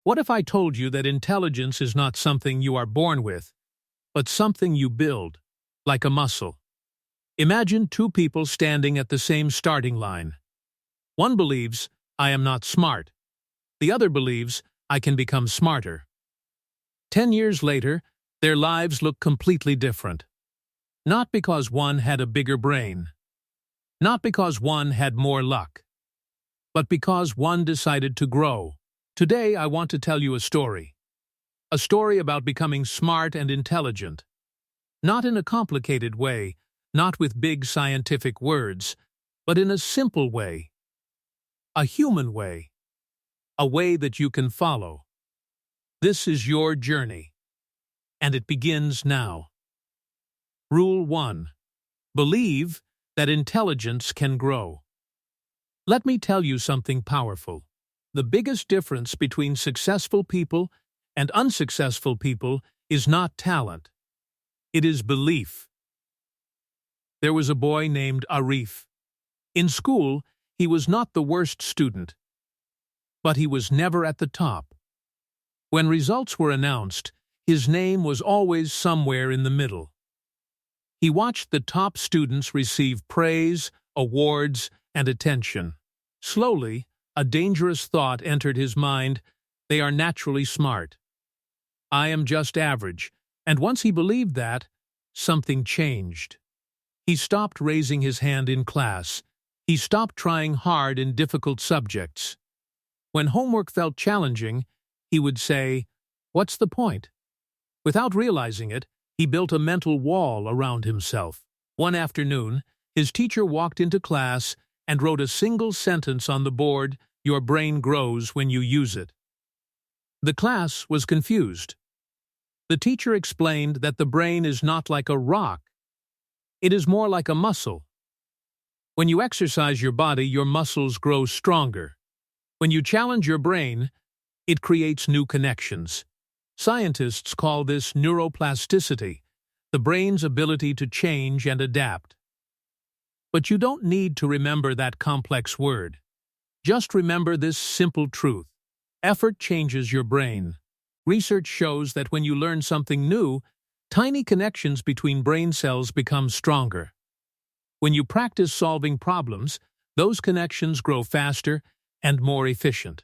What if I told you that intelligence is not something you are born with, but something you build, like a muscle? Imagine two people standing at the same starting line. One believes, I am not smart. The other believes, I can become smarter. 10 years later, their lives look completely different. Not because one had a bigger brain. Not because one had more luck. But because one decided to grow. Today, I want to tell you a story. A story about becoming smart and intelligent. Not in a complicated way, not with big scientific words, but in a simple way. A human way. A way that you can follow. This is your journey. And it begins now. Rule 1. Believe that intelligence can grow. Let me tell you something powerful. The biggest difference between successful people and unsuccessful people is not talent. It is belief. There was a boy named Arif. In school, he was not the worst student, but he was never at the top. When results were announced, his name was always somewhere in the middle. He watched the top students receive praise, awards, and attention. Slowly, a dangerous thought entered his mind: they are naturally smart. I am just average. And once he believed that, something changed. He stopped raising his hand in class. He stopped trying hard in difficult subjects. When homework felt challenging, he would say, "What's the point?" Without realizing it, he built a mental wall around himself. One afternoon, his teacher walked into class and wrote a single sentence on the board: "Your brain grows when you use it." The class was confused. The teacher explained that the brain is not like a rock. It is more like a muscle. When you exercise your body, your muscles grow stronger. When you challenge your brain, it creates new connections. Scientists call this neuroplasticity, the brain's ability to change and adapt. But you don't need to remember that complex word. Just remember this simple truth. Effort changes your brain. Research shows that when you learn something new, tiny connections between brain cells become stronger. When you practice solving problems, those connections grow faster and more efficient.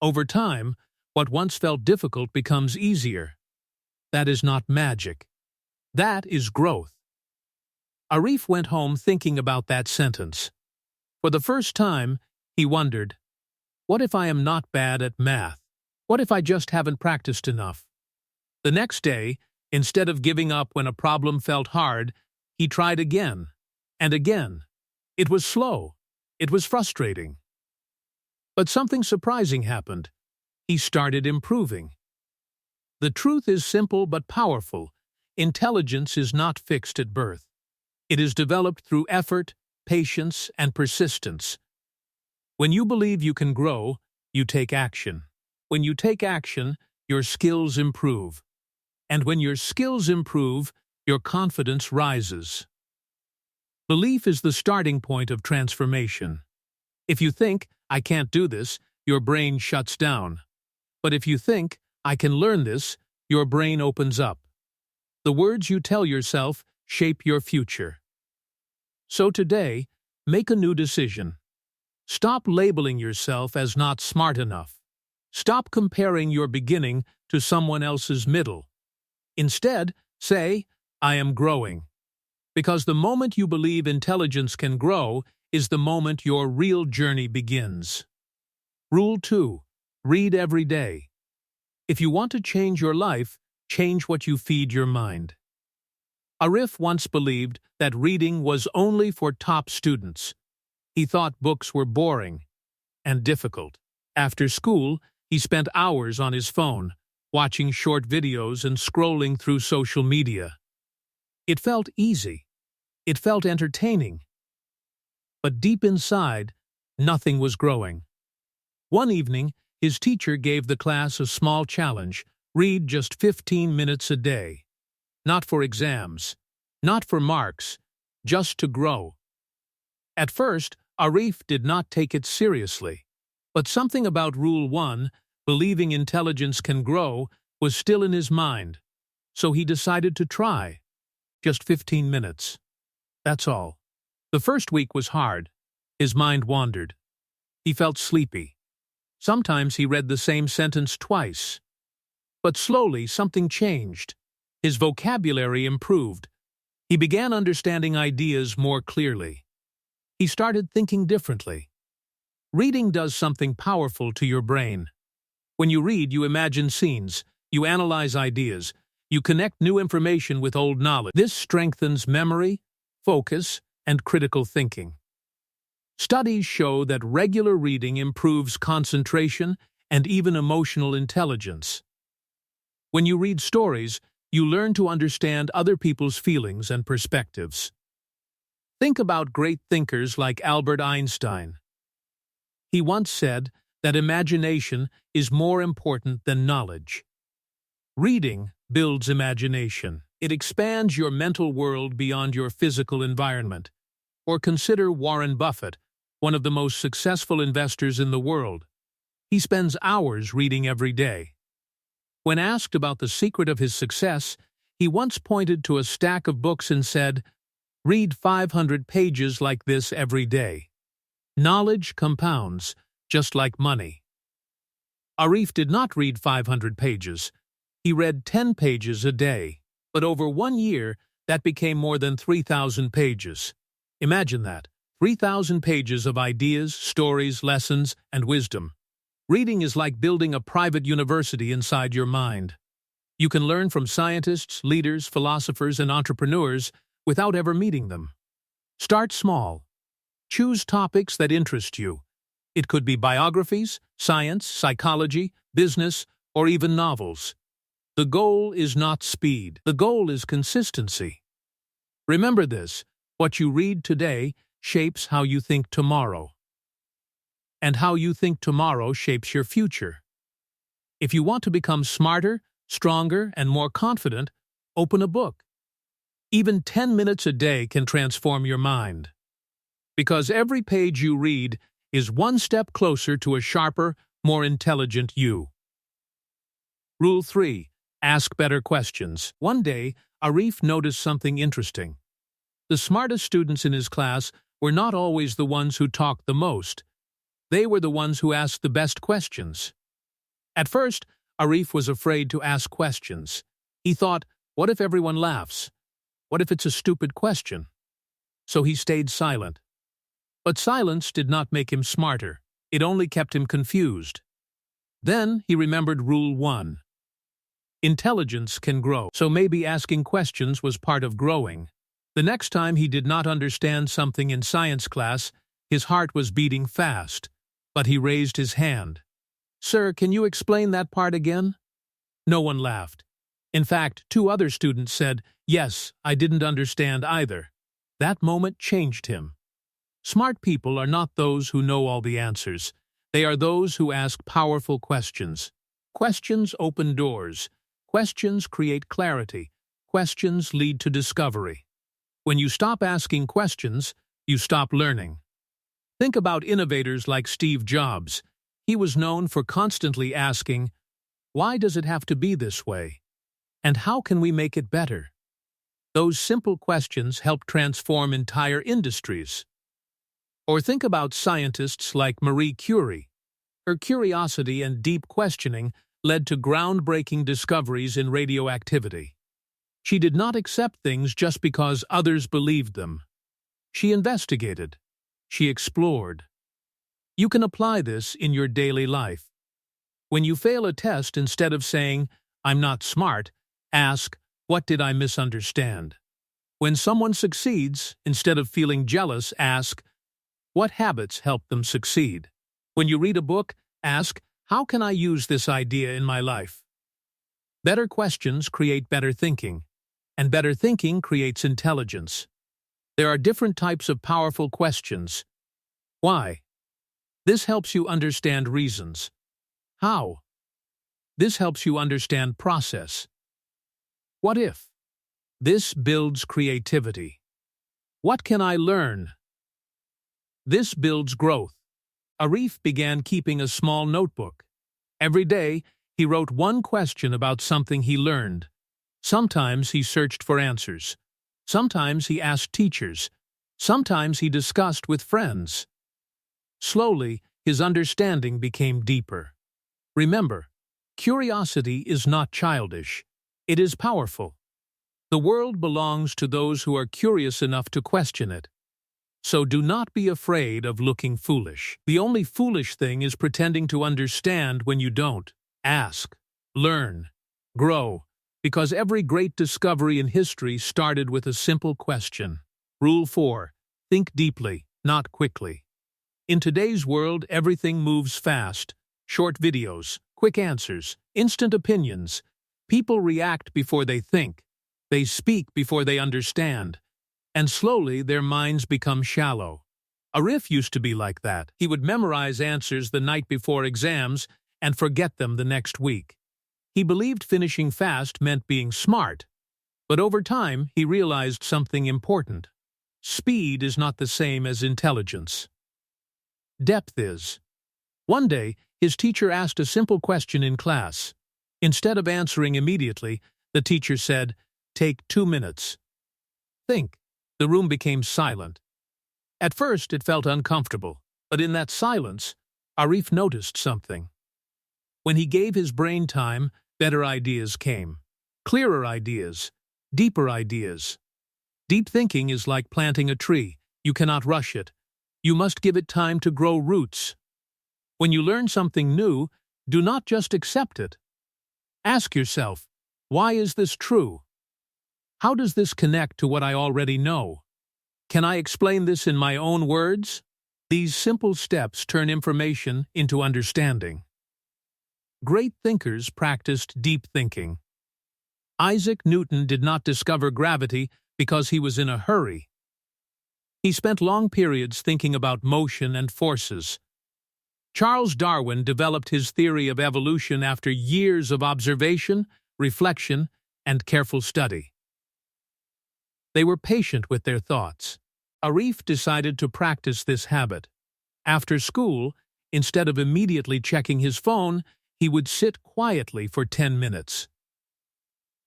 Over time, what once felt difficult becomes easier. That is not magic. That is growth. Arif went home thinking about that sentence. For the first time, he wondered, what if I am not bad at math? What if I just haven't practiced enough? The next day, instead of giving up when a problem felt hard, he tried again and again. It was slow. It was frustrating. But something surprising happened. He started improving. The truth is simple but powerful. Intelligence is not fixed at birth. It is developed through effort, patience, and persistence. When you believe you can grow, you take action. When you take action, your skills improve. And when your skills improve, your confidence rises. Belief is the starting point of transformation. If you think, I can't do this, your brain shuts down. But if you think, I can learn this, your brain opens up. The words you tell yourself shape your future. So today, make a new decision. Stop labeling yourself as not smart enough. Stop comparing your beginning to someone else's middle. Instead, say, I am growing. Because the moment you believe intelligence can grow is the moment your real journey begins. Rule 2. Read every day. If you want to change your life, change what you feed your mind. Arif once believed that reading was only for top students. He thought books were boring and difficult. After school, he spent hours on his phone, watching short videos and scrolling through social media. It felt easy. It felt entertaining. But deep inside, nothing was growing. One evening, his teacher gave the class a small challenge: read just 15 minutes a day. Not for exams, not for marks, just to grow. At first, Arif did not take it seriously. But something about Rule 1 Believing intelligence can grow was still in his mind, so he decided to try. Just 15 minutes. That's all. The first week was hard. His mind wandered. He felt sleepy. Sometimes he read the same sentence twice. But slowly something changed. His vocabulary improved. He began understanding ideas more clearly. He started thinking differently. Reading does something powerful to your brain. When you read, you imagine scenes, you analyze ideas, you connect new information with old knowledge. This strengthens memory, focus, and critical thinking. Studies show that regular reading improves concentration and even emotional intelligence. When you read stories, you learn to understand other people's feelings and perspectives. Think about great thinkers like Albert Einstein. He once said that imagination is more important than knowledge. Reading builds imagination. It expands your mental world beyond your physical environment. Or consider Warren Buffett, one of the most successful investors in the world. He spends hours reading every day. When asked about the secret of his success, he once pointed to a stack of books and said, "Read 500 pages like this every day." Knowledge compounds, just like money. Arif did not read 500 pages. He read 10 pages a day, but over 1 year, that became more than 3,000 pages. Imagine that, 3,000 pages of ideas, stories, lessons, and wisdom. Reading is like building a private university inside your mind. You can learn from scientists, leaders, philosophers, and entrepreneurs without ever meeting them. Start small. Choose topics that interest you. It could be biographies, science, psychology, business, or even novels. The goal is not speed. The goal is consistency. Remember this, what you read today shapes how you think tomorrow. And how you think tomorrow shapes your future. If you want to become smarter, stronger, and more confident, open a book. Even 10 minutes a day can transform your mind. Because every page you read is one step closer to a sharper, more intelligent you. Rule 3. Ask better questions. One day, Arif noticed something interesting. The smartest students in his class were not always the ones who talked the most. They were the ones who asked the best questions. At first, Arif was afraid to ask questions. He thought, what if everyone laughs? What if it's a stupid question? So he stayed silent. But silence did not make him smarter. It only kept him confused. Then he remembered Rule 1. Intelligence can grow, so maybe asking questions was part of growing. The next time he did not understand something in science class, his heart was beating fast. But he raised his hand. "Sir, can you explain that part again?" No one laughed. In fact, 2 other students said, "Yes, I didn't understand either." That moment changed him. Smart people are not those who know all the answers. They are those who ask powerful questions. Questions open doors. Questions create clarity. Questions lead to discovery. When you stop asking questions, you stop learning. Think about innovators like Steve Jobs. He was known for constantly asking, "Why does it have to be this way? And how can we make it better?" Those simple questions help transform entire industries. Or think about scientists like Marie Curie. Her curiosity and deep questioning led to groundbreaking discoveries in radioactivity. She did not accept things just because others believed them. She investigated. She explored. You can apply this in your daily life. When you fail a test, instead of saying, "I'm not smart," ask, "What did I misunderstand?" When someone succeeds, instead of feeling jealous, ask, "What habits help them succeed?" When you read a book, ask, "How can I use this idea in my life?" Better questions create better thinking, and better thinking creates intelligence. There are different types of powerful questions. Why? This helps you understand reasons. How? This helps you understand process. What if? This builds creativity. What can I learn? This builds growth. Arif began keeping a small notebook. Every day, he wrote one question about something he learned. Sometimes he searched for answers. Sometimes he asked teachers. Sometimes he discussed with friends. Slowly, his understanding became deeper. Remember, curiosity is not childish. It is powerful. The world belongs to those who are curious enough to question it. So do not be afraid of looking foolish. The only foolish thing is pretending to understand when you don't. Ask, learn, grow, because every great discovery in history started with a simple question. Rule 4. Think deeply, not quickly. In today's world, everything moves fast. Short videos, quick answers, instant opinions. People react before they think. They speak before they understand. And slowly their minds become shallow. Arif used to be like that. He would memorize answers the night before exams and forget them the next week. He believed finishing fast meant being smart. But over time, he realized something important. Speed is not the same as intelligence. Depth is. One day, his teacher asked a simple question in class. Instead of answering immediately, the teacher said, "Take 2 minutes. Think." The room became silent. At first, it felt uncomfortable, but in that silence, Arif noticed something. When he gave his brain time, better ideas came. Clearer ideas, deeper ideas. Deep thinking is like planting a tree. You cannot rush it. You must give it time to grow roots. When you learn something new, do not just accept it. Ask yourself, why is this true? How does this connect to what I already know? Can I explain this in my own words? These simple steps turn information into understanding. Great thinkers practiced deep thinking. Isaac Newton did not discover gravity because he was in a hurry. He spent long periods thinking about motion and forces. Charles Darwin developed his theory of evolution after years of observation, reflection, and careful study. They were patient with their thoughts. Arif decided to practice this habit. After school, instead of immediately checking his phone, he would sit quietly for 10 minutes.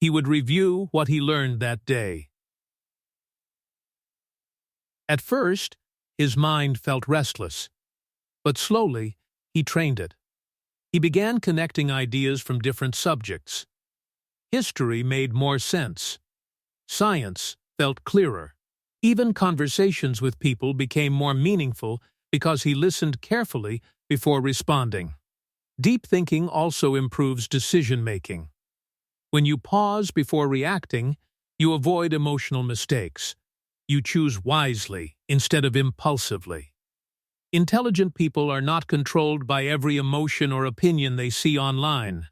He would review what he learned that day. At first, his mind felt restless, but slowly, he trained it. He began connecting ideas from different subjects. History made more sense. Science felt clearer. Even conversations with people became more meaningful because he listened carefully before responding. Deep thinking also improves decision-making. When you pause before reacting, you avoid emotional mistakes. You choose wisely instead of impulsively. Intelligent people are not controlled by every emotion or opinion they see online.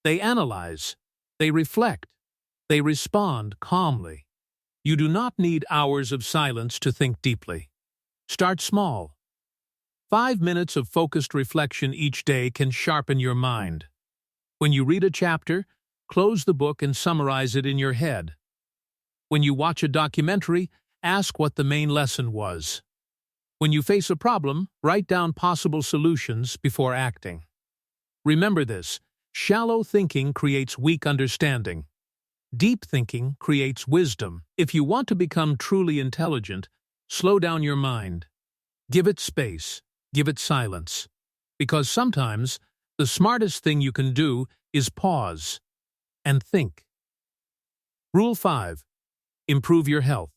They analyze, they reflect, they respond calmly. You do not need hours of silence to think deeply. Start small. 5 minutes of focused reflection each day can sharpen your mind. When you read a chapter, close the book and summarize it in your head. When you watch a documentary, ask what the main lesson was. When you face a problem, write down possible solutions before acting. Remember this: shallow thinking creates weak understanding. Deep thinking creates wisdom. If you want to become truly intelligent, slow down your mind. Give it space. Give it silence. Because sometimes, the smartest thing you can do is pause and think. Rule 5. Improve your health.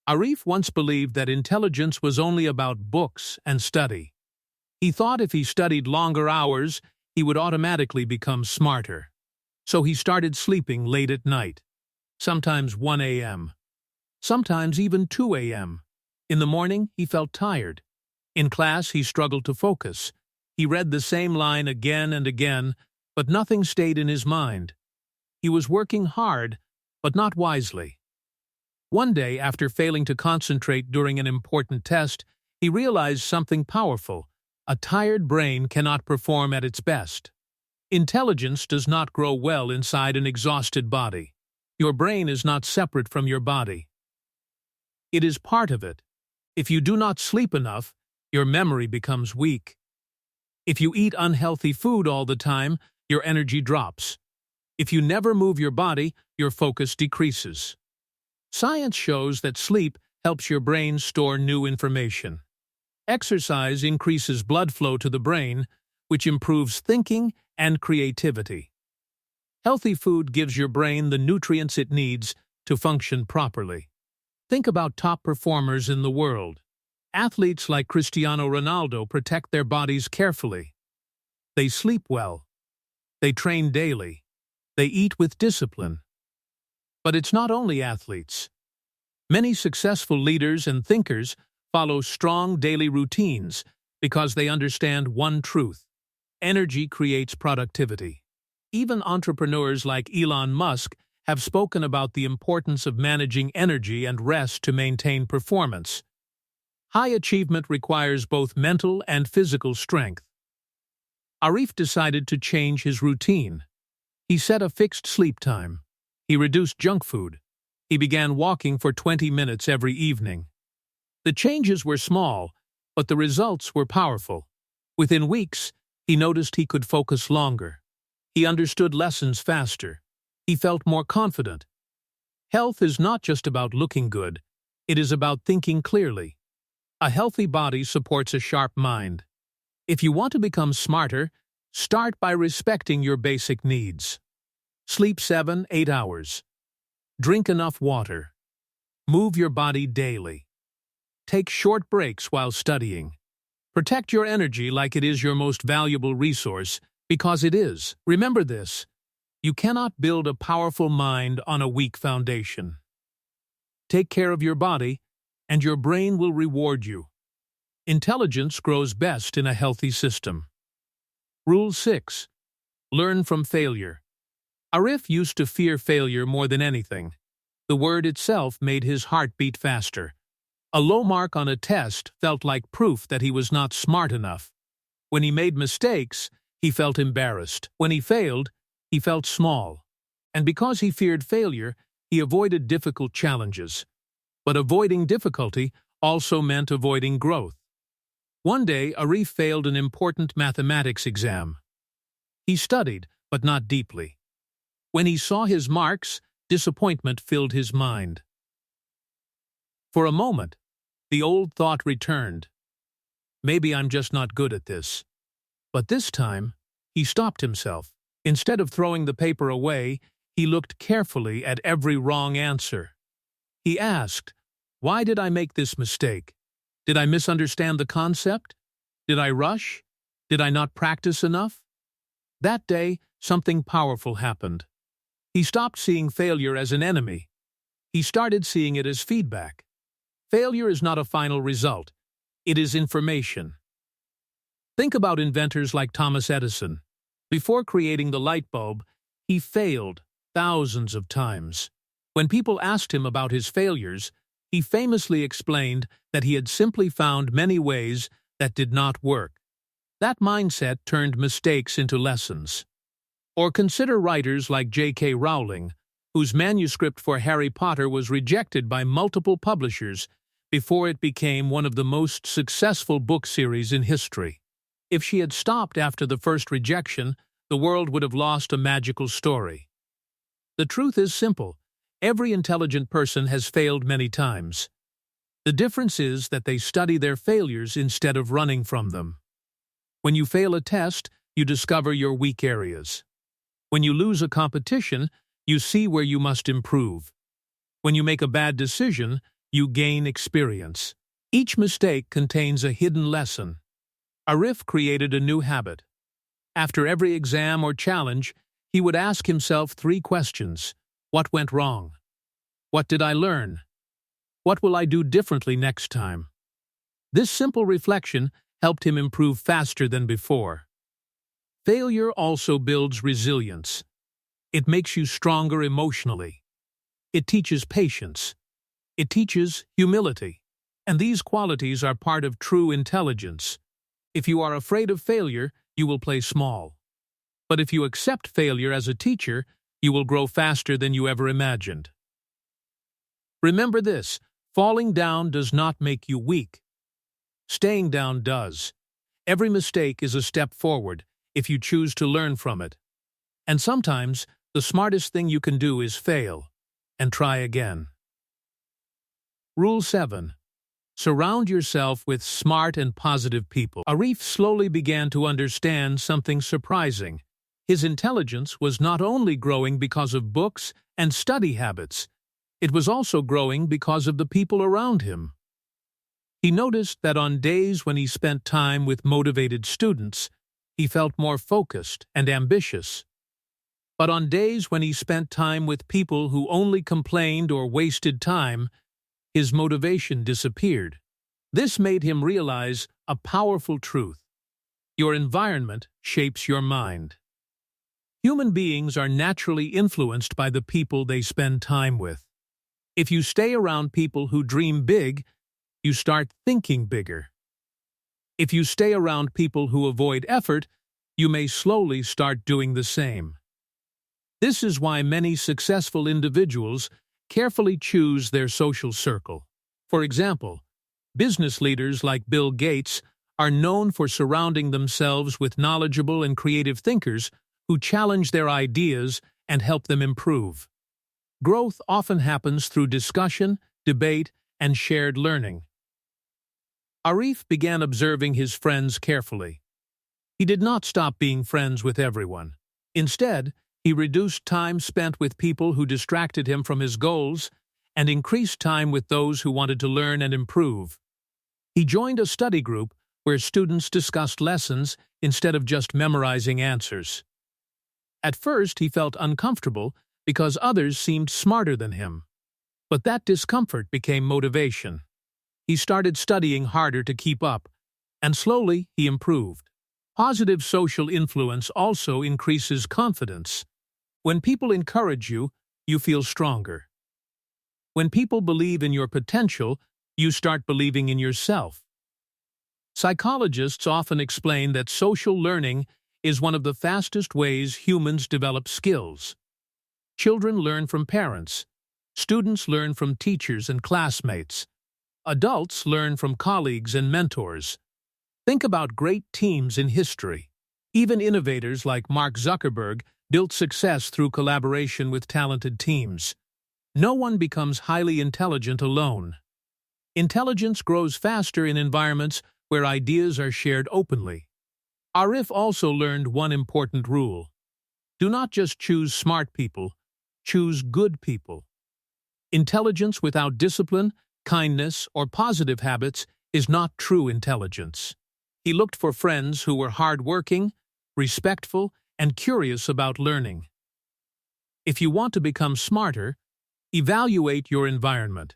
Arif once believed that intelligence was only about books and study. He thought if he studied longer hours, he would automatically become smarter. So he started sleeping late at night, sometimes 1 a.m., sometimes even 2 a.m. In the morning, he felt tired. In class, he struggled to focus. He read the same line again and again, but nothing stayed in his mind. He was working hard, but not wisely. One day, after failing to concentrate during an important test, he realized something powerful. A tired brain cannot perform at its best. Intelligence does not grow well inside an exhausted body. Your brain is not separate from your body. It is part of it. If you do not sleep enough, your memory becomes weak. If you eat unhealthy food all the time, your energy drops. If you never move your body, your focus decreases. Science shows that sleep helps your brain store new information. Exercise increases blood flow to the brain, which improves thinking and creativity. Healthy food gives your brain the nutrients it needs to function properly. Think about top performers in the world. Athletes like Cristiano Ronaldo protect their bodies carefully. They sleep well. They train daily. They eat with discipline. But it's not only athletes. Many successful leaders and thinkers follow strong daily routines because they understand one truth: energy creates productivity. Even entrepreneurs like Elon Musk have spoken about the importance of managing energy and rest to maintain performance. High achievement requires both mental and physical strength. Arif decided to change his routine. He set a fixed sleep time. He reduced junk food. He began walking for 20 minutes every evening. The changes were small, but the results were powerful. Within weeks, he noticed he could focus longer. He understood lessons faster. He felt more confident. Health is not just about looking good. It is about thinking clearly. A healthy body supports a sharp mind. If you want to become smarter, start by respecting your basic needs. Sleep 7-8 hours. Drink enough water. Move your body daily. Take short breaks while studying. Protect your energy like it is your most valuable resource, because it is. Remember this: you cannot build a powerful mind on a weak foundation. Take care of your body, and your brain will reward you. Intelligence grows best in a healthy system. Rule 6. Learn from failure. Arif used to fear failure more than anything. The word itself made his heart beat faster. A low mark on a test felt like proof that he was not smart enough. When he made mistakes, he felt embarrassed. When he failed, he felt small. And because he feared failure, he avoided difficult challenges. But avoiding difficulty also meant avoiding growth. One day, Arif failed an important mathematics exam. He studied, but not deeply. When he saw his marks, disappointment filled his mind. For a moment, the old thought returned. Maybe I'm just not good at this. But this time, he stopped himself. Instead of throwing the paper away, he looked carefully at every wrong answer. He asked, "Why did I make this mistake? Did I misunderstand the concept? Did I rush? Did I not practice enough?" That day, something powerful happened. He stopped seeing failure as an enemy. He started seeing it as feedback. Failure is not a final result. It is information. Think about inventors like Thomas Edison. Before creating the light bulb, he failed thousands of times. When people asked him about his failures, he famously explained that he had simply found many ways that did not work. That mindset turned mistakes into lessons. Or consider writers like J.K. Rowling, whose manuscript for Harry Potter was rejected by multiple publishers before it became one of the most successful book series in history. If she had stopped after the first rejection, the world would have lost a magical story. The truth is simple. Every intelligent person has failed many times. The difference is that they study their failures instead of running from them. When you fail a test, you discover your weak areas. When you lose a competition, you see where you must improve. When you make a bad decision, you gain experience. Each mistake contains a hidden lesson. Arif created a new habit. After every exam or challenge, he would ask himself 3 questions. What went wrong? What did I learn? What will I do differently next time? This simple reflection helped him improve faster than before. Failure also builds resilience. It makes you stronger emotionally. It teaches patience. It teaches humility. And these qualities are part of true intelligence. If you are afraid of failure, you will play small. But if you accept failure as a teacher, you will grow faster than you ever imagined. Remember this: falling down does not make you weak. Staying down does. Every mistake is a step forward if you choose to learn from it. And sometimes, the smartest thing you can do is fail and try again. Rule 7. Surround yourself with smart and positive people. Arif slowly began to understand something surprising. His intelligence was not only growing because of books and study habits, it was also growing because of the people around him. He noticed that on days when he spent time with motivated students, he felt more focused and ambitious. But on days when he spent time with people who only complained or wasted time, his motivation disappeared. This made him realize a powerful truth. Your environment shapes your mind. Human beings are naturally influenced by the people they spend time with. If you stay around people who dream big, you start thinking bigger. If you stay around people who avoid effort, you may slowly start doing the same. This is why many successful individuals carefully choose their social circle. For example, business leaders like Bill Gates are known for surrounding themselves with knowledgeable and creative thinkers who challenge their ideas and help them improve. Growth often happens through discussion, debate, and shared learning. Arif began observing his friends carefully. He did not stop being friends with everyone. Instead, he reduced time spent with people who distracted him from his goals and increased time with those who wanted to learn and improve. He joined a study group where students discussed lessons instead of just memorizing answers. At first, he felt uncomfortable because others seemed smarter than him. But that discomfort became motivation. He started studying harder to keep up, and slowly he improved. Positive social influence also increases confidence. When people encourage you, you feel stronger. When people believe in your potential, you start believing in yourself. Psychologists often explain that social learning is one of the fastest ways humans develop skills. Children learn from parents. Students learn from teachers and classmates. Adults learn from colleagues and mentors. Think about great teams in history. Even innovators like Mark Zuckerberg built success through collaboration with talented teams. No one becomes highly intelligent alone. Intelligence grows faster in environments where ideas are shared openly. Arif also learned one important rule. Do not just choose smart people, choose good people. Intelligence without discipline, kindness, or positive habits is not true intelligence. He looked for friends who were hardworking, respectful, and curious about learning. If you want to become smarter, evaluate your environment.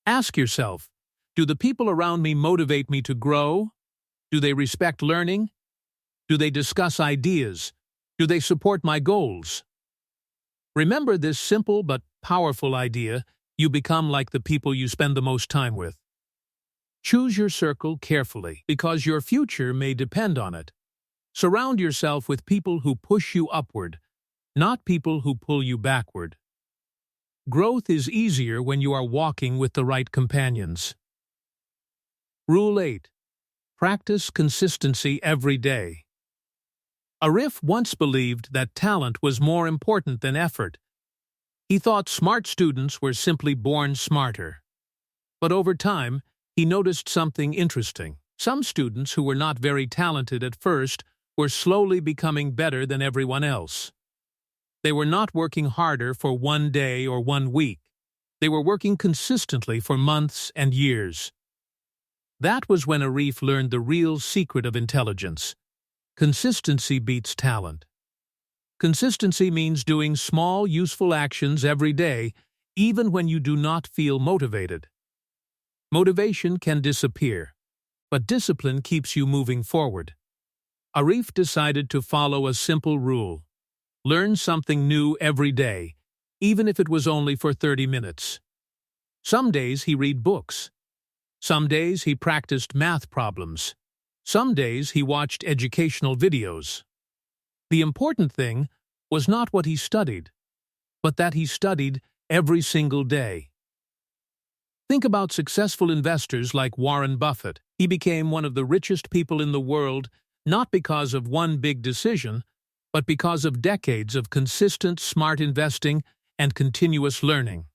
Ask yourself, do the people around me motivate me to grow? Do they respect learning? Do they discuss ideas? Do they support my goals? Remember this simple but powerful idea: you become like the people you spend the most time with. Choose your circle carefully, because your future may depend on it. Surround yourself with people who push you upward, not people who pull you backward. Growth is easier when you are walking with the right companions. Rule 8. Practice consistency every day. Arif once believed that talent was more important than effort. He thought smart students were simply born smarter. But over time, he noticed something interesting. Some students who were not very talented at first were slowly becoming better than everyone else. They were not working harder for one day or one week. They were working consistently for months and years. That was when Arif learned the real secret of intelligence. Consistency beats talent. Consistency means doing small, useful actions every day, even when you do not feel motivated. Motivation can disappear, but discipline keeps you moving forward. Arif decided to follow a simple rule: learn something new every day, even if it was only for 30 minutes. Some days he read books. Some days he practiced math problems. Some days he watched educational videos. The important thing was not what he studied, but that he studied every single day. Think about successful investors like Warren Buffett. He became one of the richest people in the world, not because of one big decision, but because of decades of consistent, smart investing and continuous learning.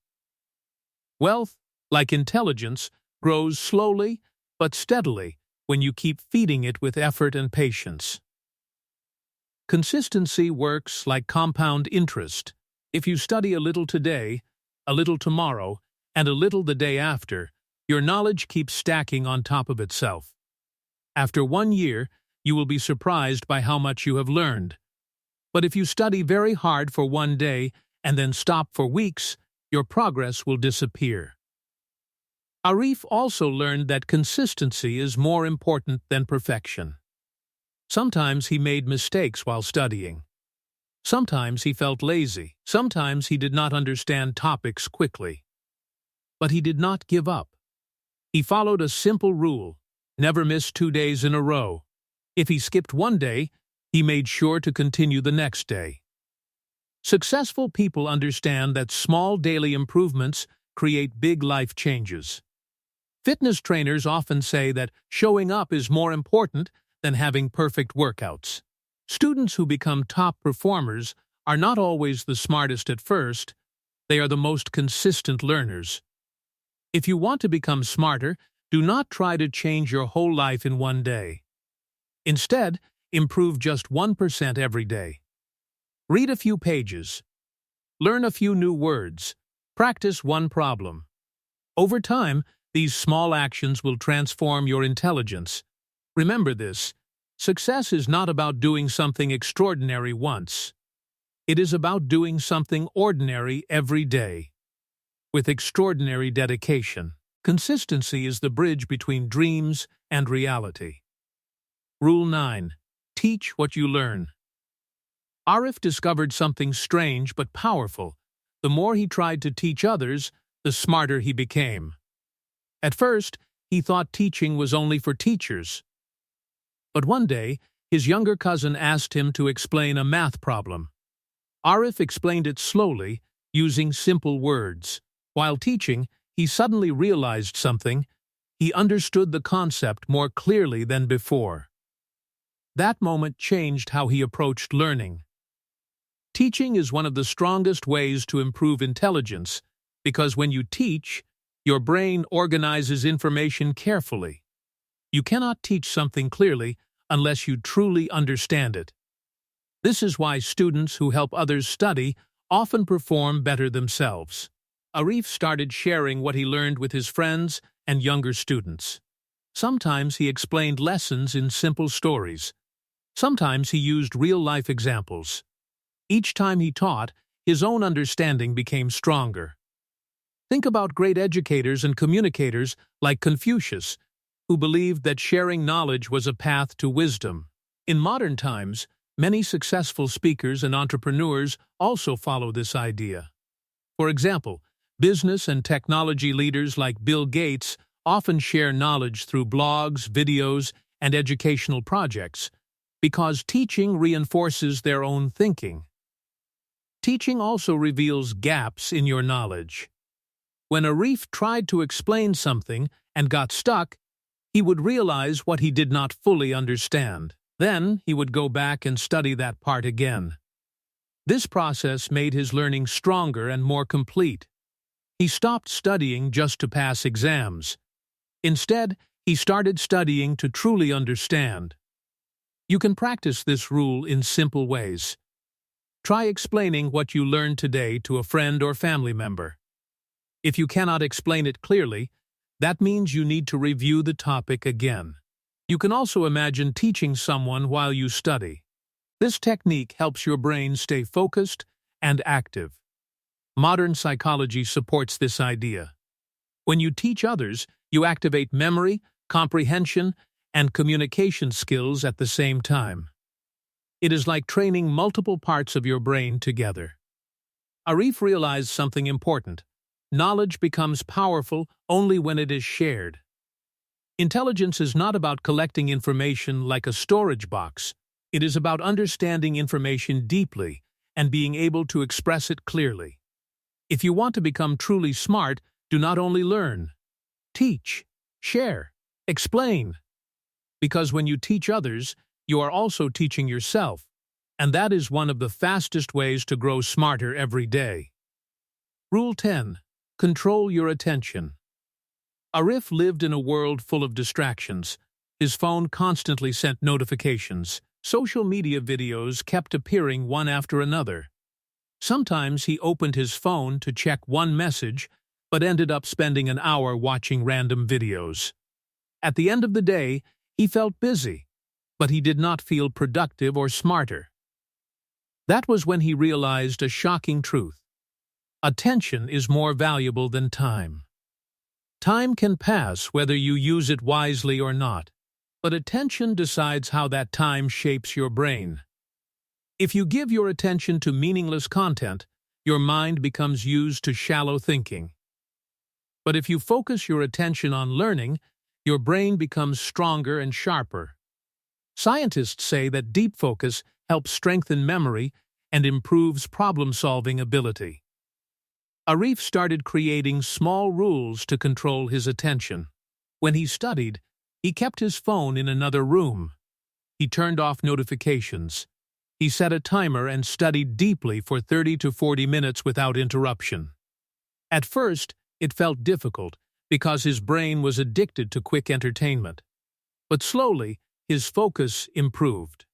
Wealth, like intelligence, grows slowly but steadily when you keep feeding it with effort and patience. Consistency works like compound interest. If you study a little today, a little tomorrow, and a little the day after, your knowledge keeps stacking on top of itself. After 1 year, you will be surprised by how much you have learned. But if you study very hard for 1 day and then stop for weeks, your progress will disappear. Arif also learned that consistency is more important than perfection. Sometimes he made mistakes while studying. Sometimes he felt lazy. Sometimes he did not understand topics quickly. But he did not give up. He followed a simple rule: never miss 2 days in a row. If he skipped 1 day, he made sure to continue the next day. Successful people understand that small daily improvements create big life changes. Fitness trainers often say that showing up is more important than having perfect workouts. Students who become top performers are not always the smartest at first. They are the most consistent learners. If you want to become smarter, do not try to change your whole life in 1 day. Instead, improve just 1% every day. Read a few pages. Learn a few new words. Practice one problem. Over time, these small actions will transform your intelligence. Remember this: success is not about doing something extraordinary once. It is about doing something ordinary every day. With extraordinary dedication, consistency is the bridge between dreams and reality. Rule 9. Teach what you learn. Arif discovered something strange but powerful. The more he tried to teach others, the smarter he became. At first, he thought teaching was only for teachers. But one day, his younger cousin asked him to explain a math problem. Arif explained it slowly, using simple words. While teaching, he suddenly realized something. He understood the concept more clearly than before. That moment changed how he approached learning. Teaching is one of the strongest ways to improve intelligence, because when you teach, your brain organizes information carefully. You cannot teach something clearly unless you truly understand it. This is why students who help others study often perform better themselves. Arif started sharing what he learned with his friends and younger students. Sometimes he explained lessons in simple stories. Sometimes he used real-life examples. Each time he taught, his own understanding became stronger. Think about great educators and communicators like Confucius, who believed that sharing knowledge was a path to wisdom. In modern times, many successful speakers and entrepreneurs also follow this idea. For example, business and technology leaders like Bill Gates often share knowledge through blogs, videos, and educational projects, because teaching reinforces their own thinking. Teaching also reveals gaps in your knowledge. When Arif tried to explain something and got stuck, he would realize what he did not fully understand. Then he would go back and study that part again. This process made his learning stronger and more complete. He stopped studying just to pass exams. Instead, he started studying to truly understand. You can practice this rule in simple ways. Try explaining what you learned today to a friend or family member. If you cannot explain it clearly, that means you need to review the topic again. You can also imagine teaching someone while you study. This technique helps your brain stay focused and active. Modern psychology supports this idea. When you teach others, you activate memory, comprehension, and communication skills at the same time. It is like training multiple parts of your brain together. Arif realized something important. Knowledge becomes powerful only when it is shared. Intelligence is not about collecting information like a storage box. It is about understanding information deeply and being able to express it clearly. If you want to become truly smart, do not only learn. Teach, share, Explain. Because when you teach others, you are also teaching yourself, and that is one of the fastest ways to grow smarter every day. Rule 10. Control your attention. Arif lived in a world full of distractions. His phone constantly sent notifications. Social media videos kept appearing one after another. Sometimes he opened his phone to check one message, but ended up spending an hour watching random videos. At the end of the day, he felt busy, but he did not feel productive or smarter. That was when he realized a shocking truth. Attention is more valuable than time. Time can pass whether you use it wisely or not, but attention decides how that time shapes your brain. If you give your attention to meaningless content, your mind becomes used to shallow thinking. But if you focus your attention on learning, your brain becomes stronger and sharper. Scientists say that deep focus helps strengthen memory and improves problem-solving ability. Arif started creating small rules to control his attention. When he studied, he kept his phone in another room. He turned off notifications. He set a timer and studied deeply for 30 to 40 minutes without interruption. At first, it felt difficult because his brain was addicted to quick entertainment. But slowly, his focus improved.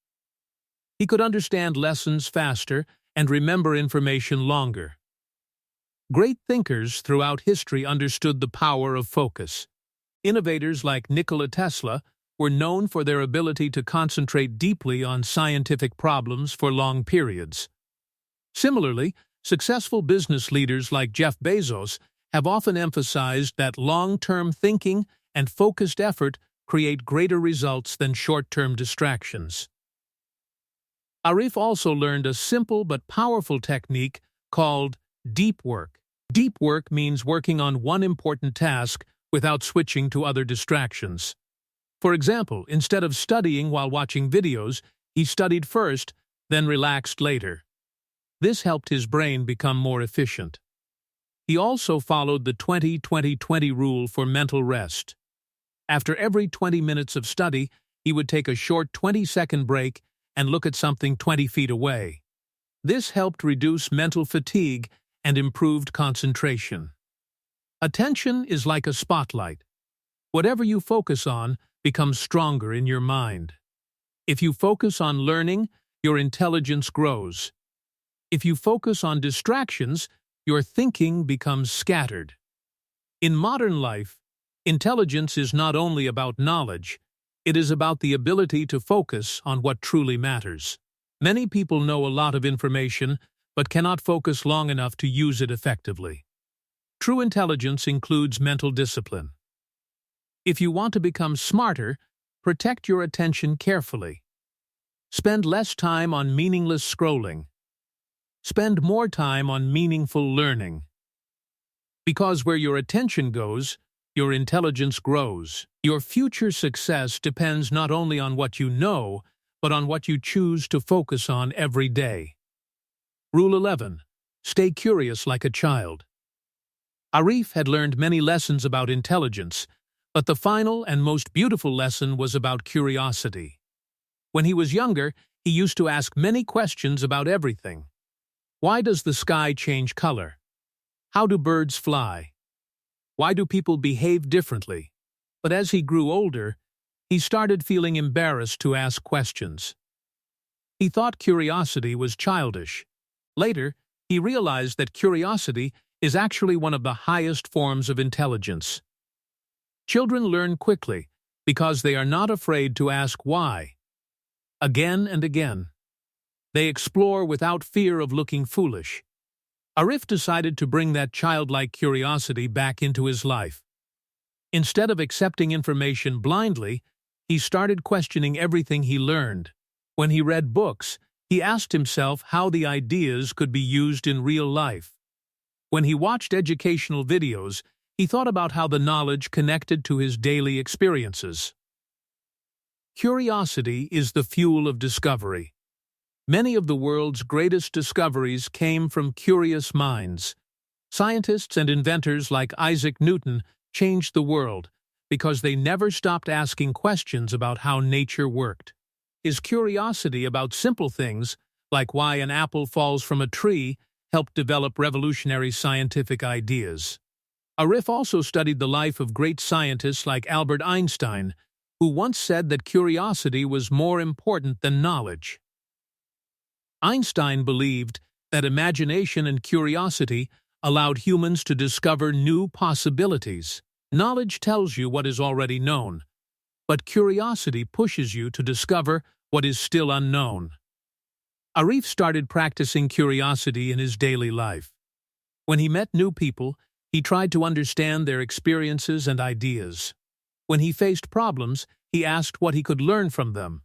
He could understand lessons faster and remember information longer. Great thinkers throughout history understood the power of focus. Innovators like Nikola Tesla were known for their ability to concentrate deeply on scientific problems for long periods. Similarly, successful business leaders like Jeff Bezos have often emphasized that long-term thinking and focused effort create greater results than short-term distractions. Arif also learned a simple but powerful technique called deep work. Deep work means working on one important task without switching to other distractions. For example, instead of studying while watching videos, he studied first, then relaxed later. This helped his brain become more efficient. He also followed the 20-20-20 rule for mental rest. After every 20 minutes of study, he would take a short 20-second break and look at something 20 feet away. This helped reduce mental fatigue and improved concentration. Attention is like a spotlight. Whatever you focus on becomes stronger in your mind. If you focus on learning, your intelligence grows. If you focus on distractions, your thinking becomes scattered. In modern life, intelligence is not only about knowledge, it is about the ability to focus on what truly matters. Many people know a lot of information, but cannot focus long enough to use it effectively. True intelligence includes mental discipline. If you want to become smarter, protect your attention carefully. Spend less time on meaningless scrolling. Spend more time on meaningful learning. Because where your attention goes, your intelligence grows. Your future success depends not only on what you know, but on what you choose to focus on every day. Rule 11. Stay curious like a child. Arif had learned many lessons about intelligence, but the final and most beautiful lesson was about curiosity. When he was younger, he used to ask many questions about everything. Why does the sky change color? How do birds fly? Why do people behave differently? But as he grew older, he started feeling embarrassed to ask questions. He thought curiosity was childish. Later, he realized that curiosity is actually one of the highest forms of intelligence. Children learn quickly because they are not afraid to ask why. Again and again. They explore without fear of looking foolish. Arif decided to bring that childlike curiosity back into his life. Instead of accepting information blindly, he started questioning everything he learned. When he read books, he asked himself how the ideas could be used in real life. When he watched educational videos, he thought about how the knowledge connected to his daily experiences. Curiosity is the fuel of discovery. Many of the world's greatest discoveries came from curious minds. Scientists and inventors like Isaac Newton changed the world because they never stopped asking questions about how nature worked. His curiosity about simple things, like why an apple falls from a tree, helped develop revolutionary scientific ideas. Arif also studied the life of great scientists like Albert Einstein, who once said that curiosity was more important than knowledge. Einstein believed that imagination and curiosity allowed humans to discover new possibilities. Knowledge tells you what is already known, but curiosity pushes you to discover what is still unknown. Arif started practicing curiosity in his daily life. When he met new people, he tried to understand their experiences and ideas. When he faced problems, he asked what he could learn from them.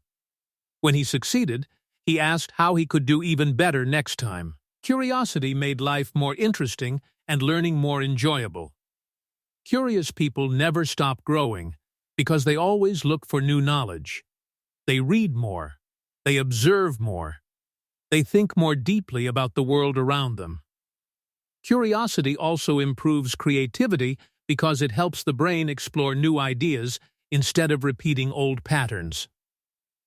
When he succeeded, he asked how he could do even better next time. Curiosity made life more interesting and learning more enjoyable. Curious people never stop growing because they always look for new knowledge. They read more. They observe more. They think more deeply about the world around them. Curiosity also improves creativity because it helps the brain explore new ideas instead of repeating old patterns.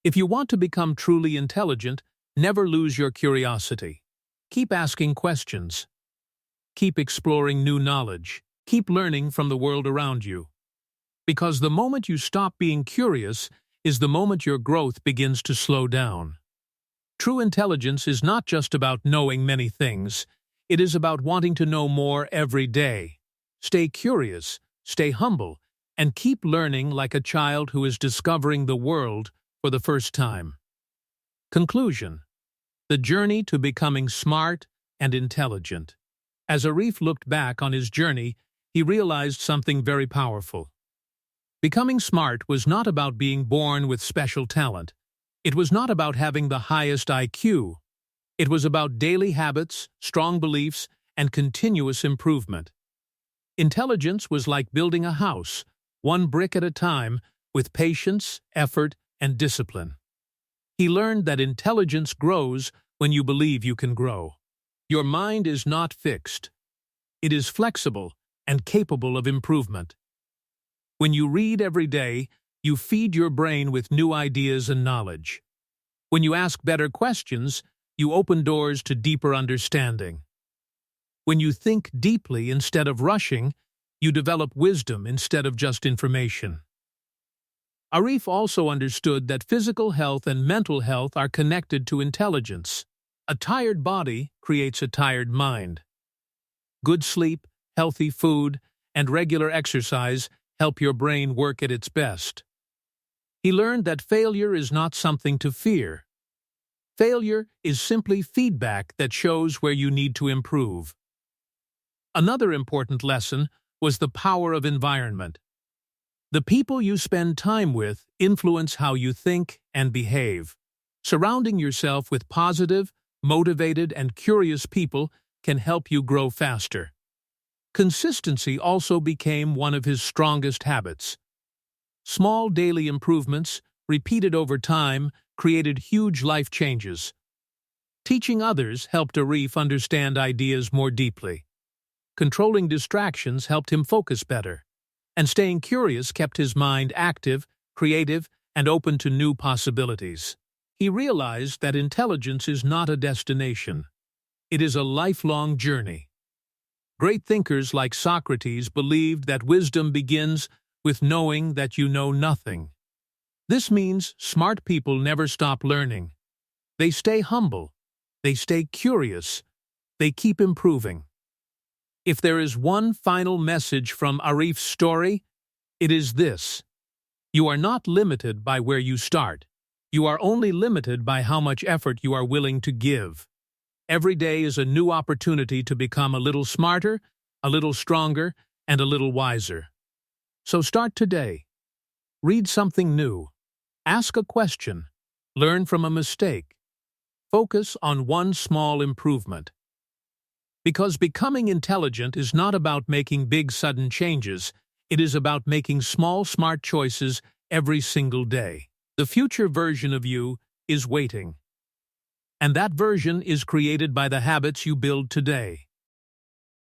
If you want to become truly intelligent, never lose your curiosity. Keep asking questions. Keep exploring new knowledge. Keep learning from the world around you. Because the moment you stop being curious is the moment your growth begins to slow down. True intelligence is not just about knowing many things. It is about wanting to know more every day. Stay curious, stay humble, and keep learning like a child who is discovering the world for the first time. Conclusion: the journey to becoming smart and intelligent. As Arif looked back on his journey, he realized something very powerful. Becoming smart was not about being born with special talent. It was not about having the highest IQ. It was about daily habits, strong beliefs, and continuous improvement. Intelligence was like building a house, one brick at a time, with patience, effort, and discipline. He learned that intelligence grows when you believe you can grow. Your mind is not fixed. It is flexible and capable of improvement. When you read every day, you feed your brain with new ideas and knowledge. When you ask better questions, you open doors to deeper understanding. When you think deeply instead of rushing, you develop wisdom instead of just information. Arif also understood that physical health and mental health are connected to intelligence. A tired body creates a tired mind. Good sleep, healthy food, and regular exercise help your brain work at its best. He learned that failure is not something to fear. Failure is simply feedback that shows where you need to improve. Another important lesson was the power of environment. The people you spend time with influence how you think and behave. Surrounding yourself with positive, motivated, and curious people can help you grow faster. Consistency also became one of his strongest habits. Small daily improvements, repeated over time, created huge life changes. Teaching others helped Arif understand ideas more deeply. Controlling distractions helped him focus better. And staying curious kept his mind active, creative, and open to new possibilities. He realized that intelligence is not a destination. It is a lifelong journey. Great thinkers like Socrates believed that wisdom begins with knowing that you know nothing. This means smart people never stop learning. They stay humble. They stay curious. They keep improving. If there is one final message from Arif's story, it is this: you are not limited by where you start. You are only limited by how much effort you are willing to give. Every day is a new opportunity to become a little smarter, a little stronger, and a little wiser. So start today. Read something new. Ask a question. Learn from a mistake. Focus on one small improvement. Because becoming intelligent is not about making big sudden changes, it is about making small smart choices every single day. The future version of you is waiting. And that version is created by the habits you build today.